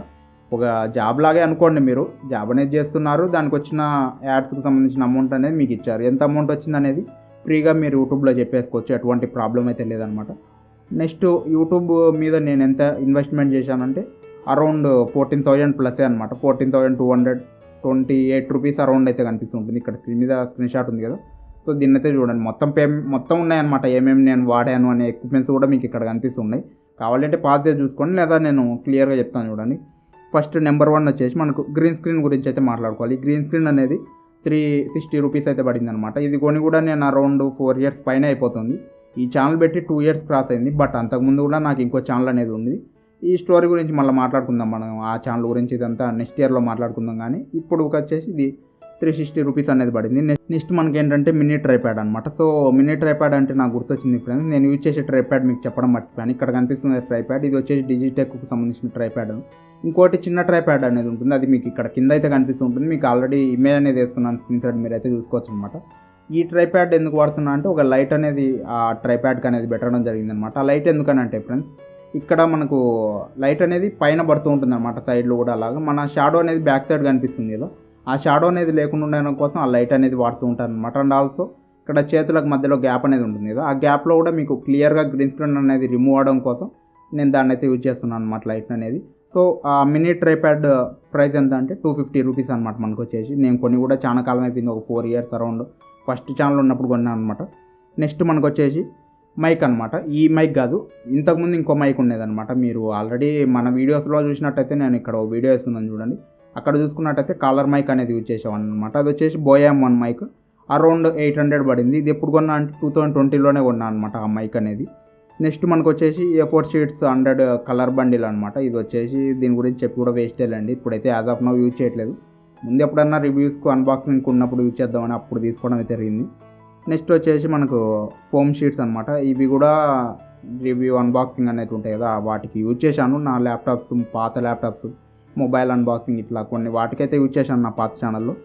ఒక జాబ్ లాగే అనుకోండి, మీరు జాబ్ అనేది చేస్తున్నారు, దానికి వచ్చిన యాడ్స్కి సంబంధించిన అమౌంట్ అనేది మీకు ఇచ్చారు. ఎంత అమౌంట్ వచ్చింది అనేది ఫ్రీగా మీరు యూట్యూబ్లో చెప్పేసుకోవచ్చు, ఎటువంటి ప్రాబ్లం అయితే లేదనమాట. నెక్స్ట్ యూట్యూబ్ మీద నేను ఎంత ఇన్వెస్ట్మెంట్ చేశానంటే అరౌండ్ 14,000 ప్లస్ అనమాట. 14,228 రూపీస్ అరౌండ్ అయితే కనిపిస్తుంటుంది. ఇక్కడ స్క్రీన్ మీద స్క్రీన్ షాట్ ఉంది కదా, సో దీన్ని అయితే చూడండి. మొత్తం ఉన్నాయన్నమాట. ఏమేమి నేను వాడాను అనే ఎక్విప్మెంట్స్ కూడా మీకు ఇక్కడ కనిపిస్తున్నాయి. కావాలంటే పాజ్ చేసి చూసుకోండి, లేదా నేను క్లియర్గా చెప్తాను చూడండి. ఫస్ట్ నెంబర్ 1 వచ్చేసి మనకు గ్రీన్ స్క్రీన్ గురించి అయితే మాట్లాడుకోవాలి. ఈ గ్రీన్ స్క్రీన్ అనేది 360 రూపీస్ అయితే పడింది అనమాట. ఇది కొని కూడా నేను అరౌండ్ 4 ఇయర్స్ పైన అయిపోతుంది. ఈ ఛానల్ పెట్టి 2 ఇయర్స్ క్రాస్ అయింది. బట్ అంతకుముందు కూడా నాకు ఇంకో ఛానల్ అనేది ఉంది. ఈ స్టోరీ గురించి మళ్ళీ మాట్లాడుకుందాం మనం. ఆ ఛానల్ గురించి ఇదంతా నెక్స్ట్ ఇయర్లో మాట్లాడుకుందాం. కానీ ఇప్పుడు వచ్చేసి ఇది 360 రూపీస్ అనేది పడింది. నెక్స్ట్ మనకి ఏంటంటే మినీ ట్రైప్యాడ్ అనమాట. సో మినీ ట్రైప్యాడ్ అంటే నాకు గుర్తొచ్చింది ఫ్రెండ్స్, నేను యూజ్ చేసే ట్రైప్యాడ్ మీకు చెప్పడం మర్చిపోయాను. ఇక్కడ కనిపిస్తుంది ట్రైప్యాడ్, ఇది వచ్చేసి డిజిటెక్కు సంబంధించిన ట్రైప్యాడ్. ఇంకోటి చిన్న ట్రైప్యాడ్ అనేది ఉంటుంది, అది మీకు ఇక్కడ కింద అయితే కనిపిస్తుంటుంది. మీకు ఆల్రెడీ ఇమేజ్ అనేది వేస్తున్నాను స్క్రీన్ షాట్, మీరు అయితే చూసుకోవచ్చు అనమాట. ఈ ట్రైప్యాడ్ ఎందుకు వాడుతున్నా అంటే ఒక లైట్ అనేది ఆ ట్రైప్యాడ్కి అనేది పెట్టడం జరిగిందనమాట. ఆ లైట్ ఎందుకనంటే ఫ్రెండ్స్, ఇక్కడ మనకు లైట్ అనేది పైన పడుతూ ఉంటుంది అనమాట, సైడ్లో కూడా. అలాగా మన షాడో అనేది బ్యాక్ సైడ్ కనిపిస్తుంది కదా, ఆ షాడో అనేది లేకుండా ఉండడం కోసం ఆ లైట్ అనేది వాడుతూ ఉంటారు అనమాట. అండ్ ఆల్సో ఇక్కడ చేతులకు మధ్యలో గ్యాప్ అనేది ఉంటుంది కదా, ఆ గ్యాప్లో కూడా మీకు క్లియర్గా గ్రీన్ స్క్రీన్ అనేది రిమూవ్ అవడం కోసం నేను దాన్ని అయితే యూజ్ చేస్తున్నాను అనమాట, లైట్ అనేది. సో ఆ మినీ ట్రైప్యాడ్ ప్రైస్ ఎంత అంటే 250 రూపీస్ అనమాట మనకు వచ్చేసి. నేను కొన్ని కూడా చాలా కాలం అయిపోయింది, ఒక 4 ఇయర్స్ అరౌండ్. ఫస్ట్ ఛానల్ ఉన్నప్పుడు కొన్నాను అనమాట. నెక్స్ట్ మనకు వచ్చేసి మైక్ అనమాట. ఈ మైక్ కాదు, ఇంతకుముందు ఇంకో మైక్ ఉండేదన్నమాట. మీరు ఆల్రెడీ మన వీడియోస్లో చూసినట్టయితే నేను ఇక్కడ వీడియో వేస్తున్నాను చూడండి, అక్కడ చూసుకున్నట్టయితే కాలర్ మైక్ అనేది యూజ్ చేసేవాడిని అనమాట. అది వచ్చేసి బోయామ్ 1 మైక్, అరౌండ్ 800 పడింది. ఇది ఎప్పుడు కొన్నా అంటే 2020లోనే కొన్నాను అనమాట ఆ మైక్ అనేది. నెక్స్ట్ మనకు వచ్చేసి A4 షీట్స్ 100 కలర్ బండిల్ అనమాట. ఇది వచ్చేసి దీని గురించి చెప్పి కూడా వేస్ట్ లేండి, ఇప్పుడైతే యాజ్ ఆఫ్ నౌ యూజ్ చేయట్లేదు. ముందు ఎప్పుడన్నా రివ్యూస్కు అన్బాక్సింగ్ ఉన్నప్పుడు యూజ్ చేద్దామని అప్పుడు తీసుకోవడం అయితే జరిగింది. నెక్స్ట్ వచ్చేసి మనకు ఫోమ్ షీట్స్ అనమాట. ఇవి కూడా రివ్యూ అన్బాక్సింగ్ అనేది ఉంటాయి కదా, వాటికి యూజ్ చేశాను. నా ల్యాప్టాప్స్, పాత ల్యాప్టాప్స్, మొబైల్ అన్బాక్సింగ్ ఇట్లా కొన్ని వాటికైతే యూజ్ చేశాను నా పాత ఛానల్లో.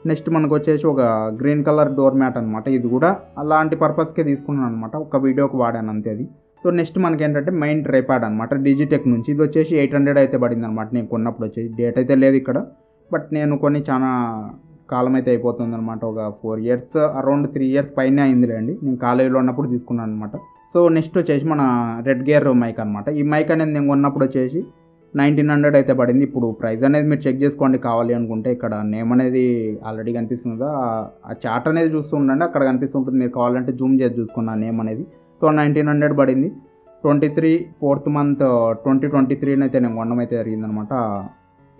నెక్స్ట్ మనకు వచ్చేసి ఒక గ్రీన్ కలర్ డోర్ మ్యాట్ అనమాట. ఇది కూడా అలాంటి పర్పస్కే తీసుకున్నాను అనమాట, ఒక వీడియోకి వాడాను అంతే అది. సో నెక్స్ట్ మనకి ఏంటంటే మెయిన్ ట్రైప్యాడ్ అనమాట, డిజిటెక్ నుంచి. ఇది వచ్చేసి 800 అయితే పడింది అనమాట నేను కొన్నప్పుడు. వచ్చేసి డేట్ అయితే లేదు ఇక్కడ, బట్ నేను కొన్ని చాలా కాలం అయితే అయిపోతుంది అనమాట. ఒక 4 ఇయర్స్, అరౌండ్ 3 ఇయర్స్ పైనే అయిందిలేండి, నేను కాలేజీలో ఉన్నప్పుడు తీసుకున్నాను అనమాట. సో నెక్స్ట్ వచ్చేసి మన రెడ్ గేర్ మైక్ అనమాట. ఈ మైక్ అనేది నేను కొన్నప్పుడు వచ్చేసి 1900 అయితే పడింది. ఇప్పుడు ప్రైస్ అనేది మీరు చెక్ చేసుకోండి కావాలి అనుకుంటే. ఇక్కడ నేమ్ అనేది ఆల్రెడీ కనిపిస్తుంది కదా, ఆ చార్ట్ అనేది చూస్తూ ఉండండి, అక్కడ కనిపిస్తుంటుంది. మీరు కావాలంటే జూమ్ చేసి చూసుకున్న నేమ్ అనేది. సో 1900 పడింది. 23 4th month 2023 అయితే నేను కొనడం అయితే జరిగిందనమాట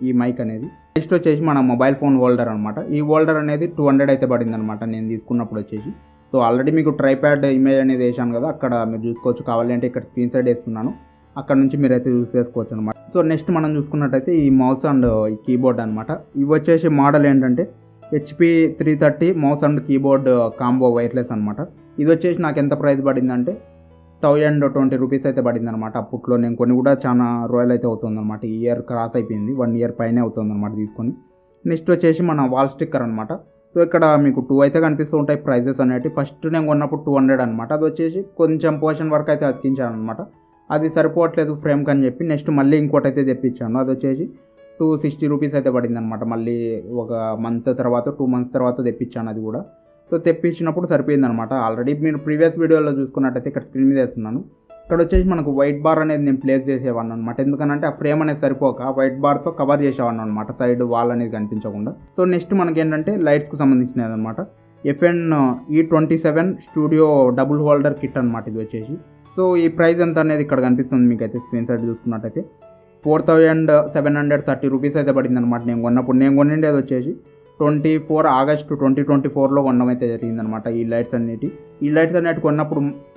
ఈ మైక్ అనేది. నెక్స్ట్ వచ్చేసి మన మొబైల్ ఫోన్ హోల్డర్ అనమాట. ఈ హోల్డర్ అనేది 200 అయితే పడింది అనమాట నేను తీసుకున్నప్పుడు వచ్చేసి. సో ఆల్రెడీ మీకు ట్రైప్యాడ్ ఇమేజ్ అనేది వేసాను కదా, అక్కడ మీరు చూసుకోవచ్చు. కావాలి అంటే ఇక్కడ స్క్రీన్ షాట్ వేస్తున్నాను, అక్కడ నుంచి మీరైతే యూస్ చేసుకోవచ్చు అనమాట. సో నెక్స్ట్ మనం చూసుకున్నట్టయితే ఈ మౌస్ అండ్ ఈ కీబోర్డ్ అనమాట. ఇవి వచ్చేసి మోడల్ ఏంటంటే HP 330 mouse and keyboard combo wireless అనమాట. ఇది వచ్చేసి నాకు ఎంత ప్రైస్ పడిందంటే 1020 రూపీస్ అయితే పడింది అనమాట. అప్పట్లో నేను కొన్ని కూడా చాలా రోజులు అయితే అవుతుంది అనమాట. ఈ ఇయర్ క్రాస్ అయిపోయింది, 1 ఇయర్ పైనే అవుతుంది అనమాట తీసుకొని. నెక్స్ట్ వచ్చేసి మన వాల్ స్టిక్కర్ అనమాట. సో ఇక్కడ మీకు 2 అయితే కనిపిస్తూ ఉంటాయి ప్రైజెస్ అనేవి. ఫస్ట్ నేను కొన్నప్పుడు 200 అనమాట. అది వచ్చేసి కొంచెం పోర్షన్ వరకు అయితే అతికించాను అనమాట, అది సరిపోవట్లేదు ఫ్రేమ్కి అని చెప్పి నెక్స్ట్ మళ్ళీ ఇంకోటి అయితే తెప్పించాను. అది వచ్చేసి 260 రూపీస్ అయితే పడింది అనమాట. మళ్ళీ ఒక మంత్ తర్వాత 2 months తర్వాత తెప్పించాను అది కూడా. సో తెప్పించినప్పుడు సరిపోయిందనమాట. ఆల్రెడీ మీరు ప్రీవియస్ వీడియోలో చూసుకున్నట్టయితే ఇక్కడ స్క్రీన్ మీద వేస్తున్నాను. ఇక్కడ వచ్చేసి మనకు వైట్ బార్ అనేది నేను ప్లేస్ చేసేవాడిని అనమాట. ఎందుకనంటే ఆ ఫ్రేమ్ అనేది సరిపోక వైట్ బార్తో కవర్ చేసేవాడిని అనమాట, సైడ్ వాల్ అనేది కనిపించకుండా. సో నెక్స్ట్ మనకి ఏంటంటే లైట్స్కి సంబంధించినది అనమాట. FN E27 studio double holder kit అనమాట ఇది వచ్చేసి. సో ఈ ప్రైస్ ఎంత అనేది ఇక్కడ కనిపిస్తుంది మీకు అయితే స్క్రీన్ షాట్ చూసుకున్నట్టయితే 4730 రూపీస్ అయితే పడింది అనమాట నేను కొన్నప్పుడు. నేను కొనిండేది వచ్చేసి 24 ఆగస్టు 2024లో కొనడం అయితే జరిగిందనమాట ఈ లైట్స్ అన్నిటి. ఈ లైట్స్ అన్నిటి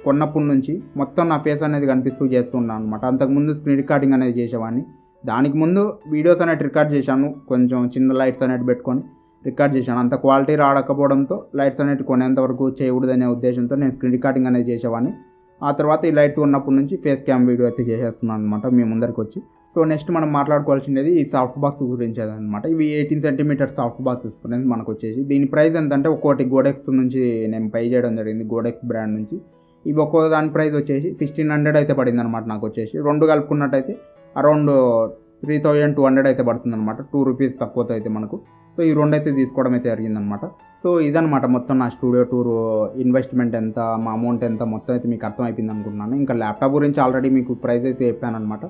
కొన్నప్పటి నుంచి మొత్తం నా ఫేస్ అనేది కనిపిస్తూ చేస్తున్నాను అనమాట. అంతకుముందు స్క్రీన్ రికార్డింగ్ అనేది చేసేవాడిని, దానికి ముందు వీడియోస్ అనేది రికార్డ్ చేశాను, కొంచెం చిన్న లైట్స్ అనేది పెట్టుకొని రికార్డ్ చేశాను. అంత క్వాలిటీ రాకపోవడంతో లైట్స్ అనేది కొనేంత వరకు చేయకూడదనే ఉద్దేశంతో నేను స్క్రీన్ రికార్డింగ్ అనేది చేసేవాడిని. ఆ తర్వాత ఈ లైట్స్ ఉన్నప్పటి నుంచి ఫేస్ క్యామ్ వీడియో అయితే చేసేస్తున్నాను అనమాట మీ ముందరికి వచ్చి. సో నెక్స్ట్ మనం మాట్లాడుకోవాల్సింది ఈ సాఫ్ట్ బాక్స్ గురించి అనమాట. ఇవి 18 సెంటీమీటర్ సాఫ్ట్ బాక్సెస్ ఫ్రెండ్స్ మనకు వచ్చేసి. దీని ప్రైస్ ఎంతంటే ఒక్కోటి గోడెక్స్ నుంచి నేను పై చేయడం జరిగింది, గోడెక్స్ బ్రాండ్ నుంచి. ఇవి ఒక్కో దాని ప్రైస్ వచ్చేసి 1600 అయితే పడింది అనమాట నాకు వచ్చేసి. రెండు కలుపుకున్నట్టయితే అరౌండ్ 3200 అయితే పడుతుంది అనమాట, 2 రూపీస్ తక్కువతో అయితే మనకు. సో ఈ రెండు అయితే తీసుకోవడం అయితే జరిగిందనమాట. సో ఇదనమాట మొత్తం నా స్టూడియో టూర్ ఇన్వెస్ట్మెంట్ ఎంత, మా అమౌంట్ ఎంత మొత్తం అయితే మీకు అర్థమైపోయింది అనుకుంటున్నాను. ఇంకా ల్యాప్టాప్ గురించి ఆల్రెడీ మీకు ప్రైస్ అయితే చెప్పాను అనమాట.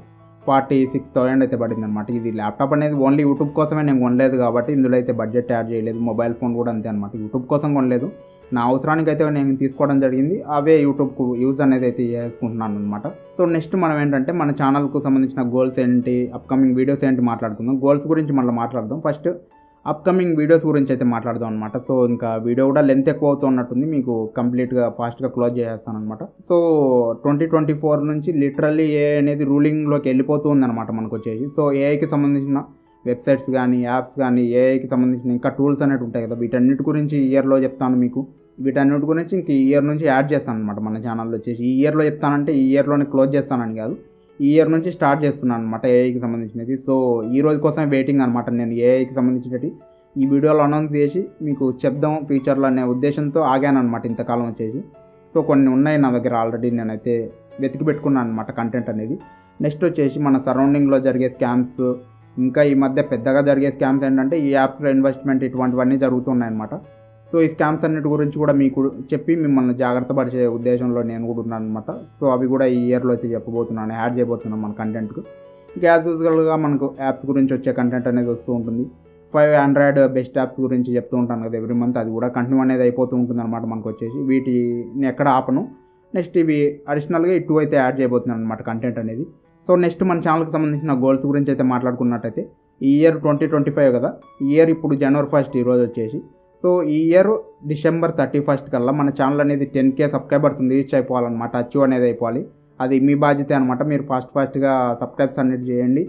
46,000 అయితే పడింది అనమాట. ఇది ల్యాప్టాప్ అనేది ఓన్లీ యూట్యూబ్ కోసమే నేను కొనలేదు కాబట్టి ఇందులో అయితే బడ్జెట్ యాడ్ చేయలేదు. మొబైల్ ఫోన్ కూడా అంతే అనమాట, యూట్యూబ్ కోసం కొనలేదు, నా అవసరానికి అయితే నేను తీసుకోవడం జరిగింది. అవే యూట్యూబ్కు యూజ్ అనేది అయితే చేసుకుంటున్నాను అనమాట. సో నెక్స్ట్ మనం ఏంటంటే మన ఛానల్కు సంబంధించిన గోల్స్ ఏంటి, అప్కమింగ్ వీడియోస్ ఏంటి మాట్లాడుకుందాం. గోల్స్ గురించి మళ్ళీ మాట్లాడదాం. ఫస్ట్ అప్కమింగ్ వీడియోస్ గురించి అయితే మాట్లాడదాం అనమాట. సో ఇంకా వీడియో కూడా లెంత్ ఎక్కువ అవుతున్నట్టుంది, మీకు కంప్లీట్గా ఫాస్ట్గా క్లోజ్ చేసేస్తాను అనమాట. సో 2024 నుంచి లిటరల్లీ ఏఐ అనేది రూలింగ్లోకి వెళ్ళిపోతూ ఉందన్నమాట మనకు వచ్చేసి. సో ఏఐకి సంబంధించిన వెబ్సైట్స్ కానీ యాప్స్ కానీ ఏఐకి సంబంధించిన ఇంకా టూల్స్ అనేవి ఉంటాయి కదా, వీటన్నిటి గురించి ఈ ఇయర్లో చెప్తాను మీకు. వీటన్నిటి గురించి ఇంక ఈ ఇయర్ నుంచి యాడ్ చేస్తాను అనమాట మన ఛానల్లో వచ్చేసి. ఈ ఇయర్లో చెప్తానంటే ఈ ఇయర్లోనే క్లోజ్ చేస్తానని కాదు, ఈ ఇయర్ నుంచి స్టార్ట్ చేస్తున్నాను అనమాట ఏఐకి సంబంధించినది. సో ఈ రోజు కోసం వెయిటింగ్ అనమాట నేను ఏఐకి సంబంధించినవి ఈ వీడియోలో అనౌన్స్ చేసి మీకు చెప్దాం ఫ్యూచర్లో అనే ఉద్దేశంతో ఆగాను అనమాట ఇంతకాలం వచ్చేసి. సో కొన్ని ఉన్నాయి నా దగ్గర ఆల్రెడీ, నేనైతే వెతికి పెట్టుకున్నాను అనమాట కంటెంట్ అనేది. నెక్స్ట్ వచ్చేసి మన సరౌండింగ్లో జరిగే స్కామ్స్, ఇంకా ఈ మధ్య పెద్దగా జరిగే స్కామ్స్ ఏంటంటే ఈ యాప్స్లో ఇన్వెస్ట్మెంట్ ఇటువంటివన్నీ జరుగుతున్నాయి అనమాట. సో ఈ స్కామ్స్ అన్నిటి గురించి కూడా మీకు చెప్పి మిమ్మల్ని జాగ్రత్త పరిచే ఉద్దేశంలో నేను కూడా ఉన్నాను అనమాట. సో అవి కూడా ఈ ఇయర్లో అయితే చెప్పబోతున్నాను, యాడ్ చేయబోతున్నాను మన కంటెంట్కు. యాజ్ యూజువల్గా మనకు యాప్స్ గురించి వచ్చే కంటెంట్ అనేది వస్తూ ఉంటుంది. 5 ఆండ్రాయిడ్ బెస్ట్ యాప్స్ గురించి చెప్తూ ఉంటాను కదా ఎవ్రీ మంత్, అది కూడా కంటిన్యూ అనేది అయిపోతూ ఉంటుంది అనమాట మనకు వచ్చేసి. వీటిని ఎక్కడ ఆపను. నెక్స్ట్ ఇవి అడిషనల్గా ఈ 2 అయితే యాడ్ చేయబోతున్నాను అనమాట కంటెంట్ అనేది. సో నెక్స్ట్ మన ఛానల్కి సంబంధించిన గోల్స్ గురించి అయితే మాట్లాడుకున్నట్టయితే, ఈ ఇయర్ 2025 కదా, ఈ ఇయర్ ఇప్పుడు January 1 ఈరోజు వచ్చేసి. సో ఈ ఇయర్ December 31 కల్లా మన ఛానల్ అనేది 10K సబ్స్క్రైబర్స్ రీచ్ అయిపోవాలన్నమాట, అచీవ్ అనేది అయిపోవాలి. అది మీ బాధ్యత అనమాట. మీరు ఫాస్ట్గా సబ్స్క్రైబ్స్ అనేది చేయండి.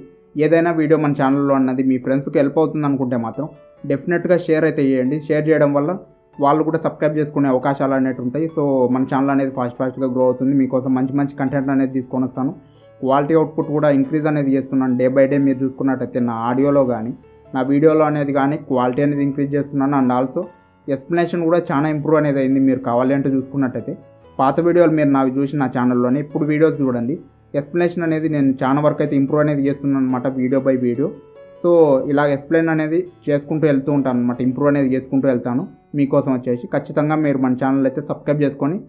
ఏదైనా వీడియో మన ఛానల్లో అన్నది మీ ఫ్రెండ్స్కి హెల్ప్ అవుతుంది అనుకుంటే మాత్రం డెఫినెట్గా షేర్ అయితే చేయండి. షేర్ చేయడం వల్ల వాళ్ళు కూడా సబ్స్క్రైబ్ చేసుకునే అవకాశాలు అనేవి ఉంటాయి. సో మన ఛానల్ అనేది ఫాస్ట్గా గ్రో అవుతుంది. మీకోసం మంచి కంటెంట్ అనేది తీసుకొని వస్తాను. క్వాలిటీ అవుట్పుట్ కూడా ఇంక్రీజ్ అనేది చేస్తున్నాను డే బై డే. మీరు చూసుకున్నట్టయితే నా ఆడియోలో కానీ నా వీడియోలో అనేది కానీ క్వాలిటీ అనేది ఇంక్రీజ్ చేస్తున్నాను. అండ్ ఆల్సో ఎక్స్ప్లెనేషన్ కూడా చాలా ఇంప్రూవ్ అనేది అయింది. మీరు కావాలి అంటే చూసుకున్నట్టయితే పాత వీడియోలు మీరు నావి చూసి నా ఛానల్లోనే ఇప్పుడు వీడియోస్ చూడండి, ఎక్స్ప్లెనేషన్ అనేది నేను చాలా వరకు అయితే ఇంప్రూవ్ అనేది చేస్తున్నాను అనమాట వీడియో బై వీడియో. సో ఇలా ఎక్స్ప్లెయిన్ అనేది చేసుకుంటూ వెళ్తూ ఉంటాను అనమాట, ఇంప్రూవ్ అనేది చేసుకుంటూ వెళ్తాను మీకోసం వచ్చేసి. ఖచ్చితంగా మీరు మన ఛానల్ అయితే సబ్స్క్రైబ్ చేసుకొని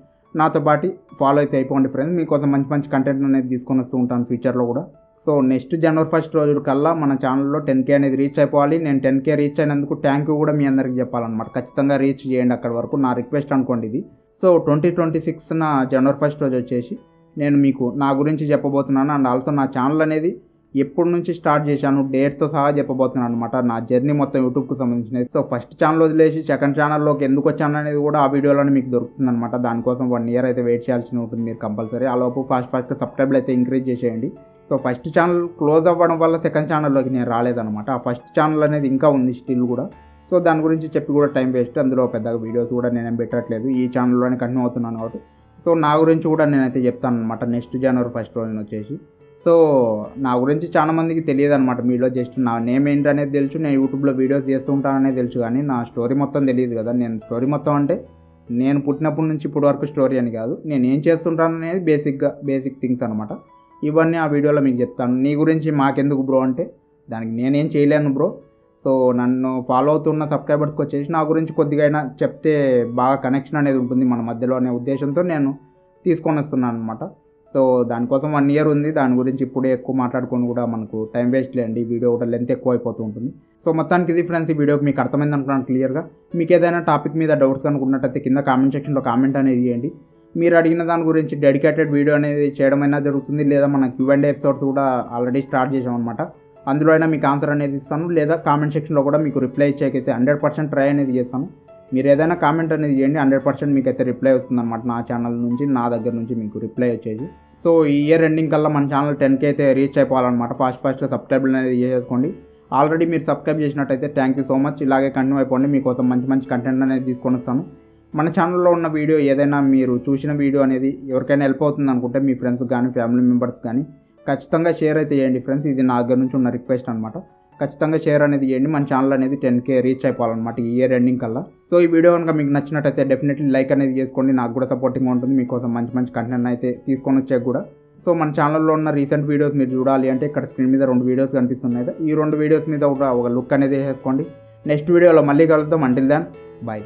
నాతో పాటు ఫాలో అయితే అయిపోండి ఫ్రెండ్స్. మీకోసం మంచి కంటెంట్ అనేది తీసుకొని వస్తూ ఉంటాను ఫ్యూచర్లో కూడా. సో నెక్స్ట్ January 1 రోజు కల్లా మన ఛానల్లో 10K అనేది రీచ్ అయిపోవాలి. నేను 10K రీచ్ అయినందుకు థ్యాంక్ యూ కూడా మీ అందరికీ చెప్పాలన్నమాట. ఖచ్చితంగా రీచ్ చేయండి, అక్కడి వరకు నా రిక్వెస్ట్ అనుకోండి ఇది. సో 2026 January 1 రోజు వచ్చేసి నేను మీకు నా గురించి చెప్పబోతున్నాను. అండ్ ఆల్సో నా ఛానల్ అనేది ఎప్పటి నుంచి స్టార్ట్ చేశాను డేట్తో సహా చెప్పబోతున్నాను అనమాట, నా జర్నీ మొత్తం యూట్యూబ్కి సంబంధించినది. సో ఫస్ట్ ఛానల్ వదిలేసి సెకండ్ ఛానల్లోకి ఎందుకు వచ్చాను అనేది కూడా ఆ వీడియోలోనే మీకు దొరుకుతుంది అనమాట. దానికోసం 1 year అయితే వెయిట్ చేయాల్సి ఉంటుంది మీరు కంపల్సరీ. ఆ లోపు ఫాస్ట్ సబ్స్క్రైబ్ అయితే ఇంక్రీజ్ చేసేయండి. సో ఫస్ట్ ఛానల్ క్లోజ్ అవ్వడం వల్ల సెకండ్ ఛానల్లోకి నేను రాలేదనమాట. ఆ ఫస్ట్ ఛానల్ అనేది ఇంకా ఉంది స్టిల్ కూడా. సో దాని గురించి చెప్పి కూడా టైం వేస్ట్, అందులో పెద్దగా వీడియోస్ కూడా నేనేం పెట్టట్లేదు, ఈ ఛానల్లోనే కంటిన్యూ అవుతున్నాను కాబట్టి. సో నా గురించి కూడా నేనైతే చెప్తాను అనమాట నెక్స్ట్ January 1 రోజున వచ్చేసి. సో నా గురించి చాలా మందికి తెలియదు అనమాట, మీలో జస్ట్ నా నేమ్ ఏంటనేది తెలుసు, నేను యూట్యూబ్లో వీడియోస్ చేస్తూ ఉంటాననేది తెలుసు, కానీ నా స్టోరీ మొత్తం తెలియదు కదా. నేను స్టోరీ మొత్తం అంటే నేను పుట్టినప్పటి నుంచి ఇప్పటి వరకు స్టోరీ అని కాదు, నేను ఏం చేస్తుంటాను అనేది బేసిక్ థింగ్స్ అనమాట. ఇవన్నీ ఆ వీడియోలో మీకు చెప్తాను. నీ గురించి మాకెందుకు బ్రో అంటే దానికి నేనేం చేయలేను బ్రో. సో నన్ను ఫాలో అవుతున్న సబ్స్క్రైబర్స్కి వచ్చేసి నా గురించి కొద్దిగా అయినా చెప్తే బాగా కనెక్షన్ అనేది ఉంటుంది మన మధ్యలో అనే ఉద్దేశంతో నేను తీసుకొని వస్తున్నాను అనమాట. సో దానికోసం 1 year ఉంది, దాని గురించి ఇప్పుడే ఎక్కువ మాట్లాడుకొని కూడా మనకు టైం వేస్ట్ లేండి, వీడియో కూడా లెంత్ ఎక్కువ అయిపోతూ ఉంటుంది. సో మొత్తానికి ఇది ఫ్రెండ్స్, ఈ వీడియోకి మీకు అర్థమైంది అనుకున్నాను క్లియర్గా. మీకు ఏదైనా టాపిక్ మీద డౌట్స్ అనుకున్నట్టయితే కింద కామెంట్ సెక్షన్లో కామెంట్ అనేది చేయండి. మీరు అడిగిన దాని గురించి డెడికేటెడ్ వీడియో అనేది చేయడమైనా జరుగుతుంది, లేదా మన Q&A ఎపిసోడ్స్ కూడా ఆల్రెడీ స్టార్ట్ చేసాం అనమాట. అందులో అయినా మీకు ఆన్సర్ అనేది ఇస్తాను, లేదా కామెంట్ సెక్షన్లో కూడా మీకు రిప్లై ఇచ్చేకైతే 100% ట్రై అనేది చేస్తాను. మీరు ఏదైనా కామెంట్ అనేది చేయండి, 100% మీకు అయితే రిప్లై వస్తుందన్నమాట నా ఛానల్ నుంచి, నా దగ్గర నుంచి మీకు రిప్లై వచ్చేది. సో ఈ ఇయర్ ఎండింగ్ కల్లా మన ఛానల్ 10K అయితే రీచ్ అయిపోవాలన్నమాట. ఫాస్ట్గా సబ్స్క్రైబ్ అనేది చేసుకోండి. ఆల్రెడీ మీరు సబ్స్క్రైబ్ చేసినట్టయితే థ్యాంక్ యూ సో మచ్. ఇలాగే కంటిన్యూ అయిపోండి, మీకోసం మంచి కంటెంట్ అనేది తీసుకొని వస్తాను. మన ఛానల్లో ఉన్న వీడియో ఏదైనా మీరు చూసిన వీడియో అనేది ఎవరికైనా హెల్ప్ అవుతుంది అనుకుంటే మీ ఫ్రెండ్స్ కానీ ఫ్యామిలీ మెంబర్స్ కానీ ఖచ్చితంగా షేర్ అయితే చేయండి ఫ్రెండ్స్. ఇది నా దగ్గర నుంచి ఉన్న రిక్వెస్ట్ అనమాట. ఖచ్చితంగా షేర్ అనేది చేయండి, మన ఛానల్ అనేది 10K రీచ్ అయిపోవాలన్నమాట ఈ ఇయర్ ఎండింగ్ కల్లా. సో ఈ వీడియో కనుక మీకు నచ్చినట్టయితే డెఫినెట్లీ లైక్ అనేది చేసుకోండి, నాకు కూడా సపోర్టింగ్ ఉంటుంది, మీకోసం మంచి కంటెంట్ అయితే తీసుకొని వచ్చాక కూడా. సో మన ఛానల్లో ఉన్న రీసెంట్ వీడియోస్ మీరు చూడాలి అంటే ఇక్కడ స్క్రీన్ మీద 2 వీడియోస్ కనిపిస్తున్నాయి. ఈ 2 వీడియోస్ మీద ఒక లుక్ అనేది వేసేసుకోండి. నెక్స్ట్ వీడియోలో మళ్ళీ కలుద్దాం. Until then by.